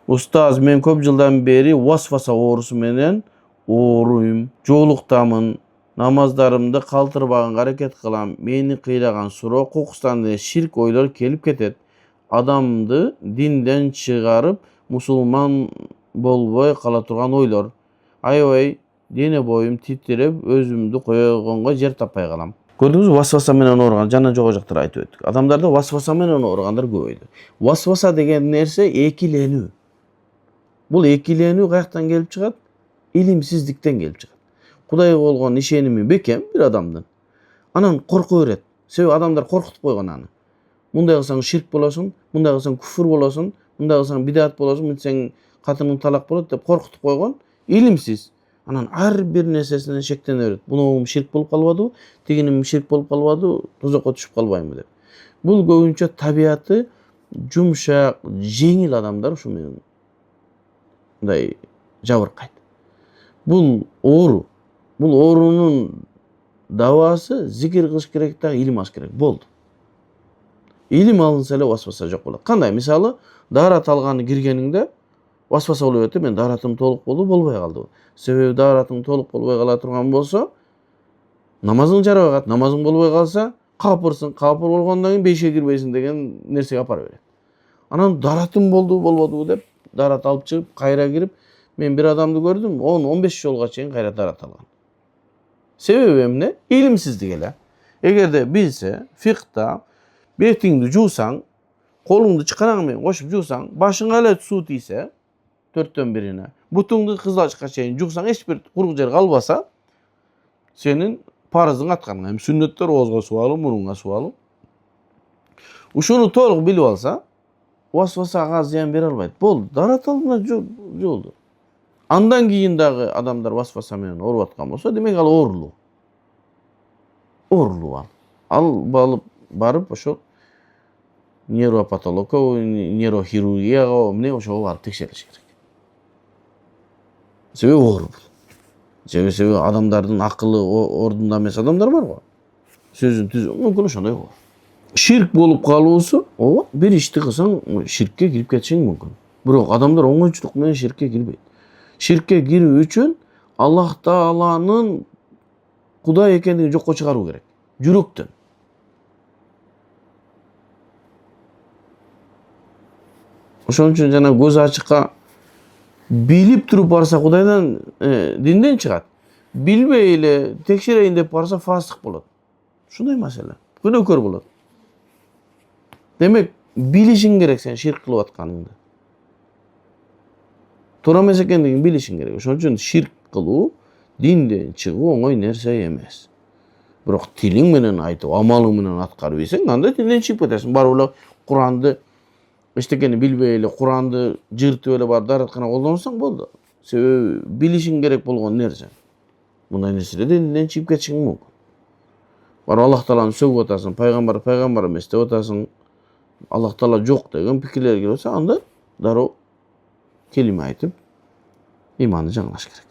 Ustaz, men көп жылдан beri waswasa oorusu menен ooruyum, жоолуктамын. Намаздарымды калтырбаганга аракет кылам. Мени кыйлаган суроо, кокустан эле ширк ойлор келип кетет. Адамды динден чыгарып, мусулман болбой кала турган ойлор. Аябай дене боюм титиреп, өзүмдү койгонго жер таппай калам. Көрдүңүзбү, васваса менен ооруган жана жогу жактар айтып өттүк. Адамдарда васваса менен ооругандар көбөйдү. Васваса деген нерсе экиленүү. Бул экиленүү каяктан келип чыгат? Илимсиздиктен келип чыгат. Кудайга болгон ишеними бекем бир адамдын. Анан корко берет. Себеби адамдар коркутуп койгон аны. Мындай кылсаң ширк болосуң, мындай кылсаң күфүр болосуң, мындай кылсаң бидат болосуң, мынтсең катының талак болот деп коркутуп койгон, илимсиз. Анан ар бир нерсесинен шектене берет. Бунун ширк болуп калбадыбы, тигинин ширк болуп калбадыбы, тозокко түшүп калбаймбы деп. Бул көбүнчө табияты жумшак, жеңил адамдар ушу менен мындай жабыркайт. Бул оору. Бул оорунун давасы зикир кылыш керек да, илим алыш керек. Болду. Илим алынса эле васваса жок болот. Кандай? Мисалы, даарат алганы киргениңде васваса болуп өтүп, мен дааратым толук болду, болбой калды. Себеби дааратың толук болбой кала турган болсо, намазың жарабай калат. Намазың болбой калса, капырсың. Капыр болгондон кийин бейишке кирбейсиң деген нерсеге апара берет. Анан дааратым болду, болбодубу деп даарат алып чыгып, кайра кирип, мен бир адамды көрдүм, 10-15 жолго чейин кайра даарат алган. Себеби эмне? Илимсиздик эле. Эгерде билсе, фикта бетиңди жуусаң, колуңду чыканаң менен кошуп жуусаң, башыңа эле суу тийсе, 4/1-ине, бутуңду кызылачка чейин жуусаң, эч бир курук жер калбаса, сенин парыздың атканың. Эми сүннөттөр оозго суу алуу, мурунга суу алуу. Ушуну толук билип алса, васвасага зыян бере албайт. Болду, даарат алдына жолду. Андан кийин дагы адамдар васваса менен ооруп аткан болсо, демек ал оорулуу. Оорулуу ал. Ал барып ошо нейропатологко, нейрохирургияга, эмне ошого барып текшерилиш керек. Себеби оору бул. Себеби адамдардын акылы ордунда эмес адамдар бар го. Сөзүн түзүү мүмкүн ошондой болот. Ширк болуп калуусу, ооба, бир ишти кылсаң ширкке кирип кетишиң мүмкүн. Бирок адамдар оңойчулук менен ширкке кирбейт. Ширкке кирүү үчүн Аллах Тааланын Кудай экендигин жокко чыгаруу керек. Жүрөктөн. Ошон үчүн жана көз ачыкка билип туруп барса Кудайдан, динден чыгат. Билбей эле текшерейин деп барса фасык болот. Ушундай маселе. Күнөөкөр болот. Демек, билишиң керек сен ширк кылып атканыңды. Туура эмес экендигин билишиң керек. Ошон үчүн ширк кылуу, динден чыгуу оңой нерсе эмес. Бирок тилиң менен айтып, амалың менен аткарып ийсең, анда динден чыгып кетесиң. Барып эле Куранды эчтекени билбей эле Куранды жыртып эле барып даараткана колдонсоң болду. Себеби билишиң керек болгон нерсе. Мындай нерселерде динден чыгып кетишиң мүмкүн. Барып Аллах Тааланы сөгүп атасың, пайгамбар эмес деп атасың. Аллах Таала жок деген пикирлер келип атса, анда дароо келиме айтып, иманды жаңылаш керек.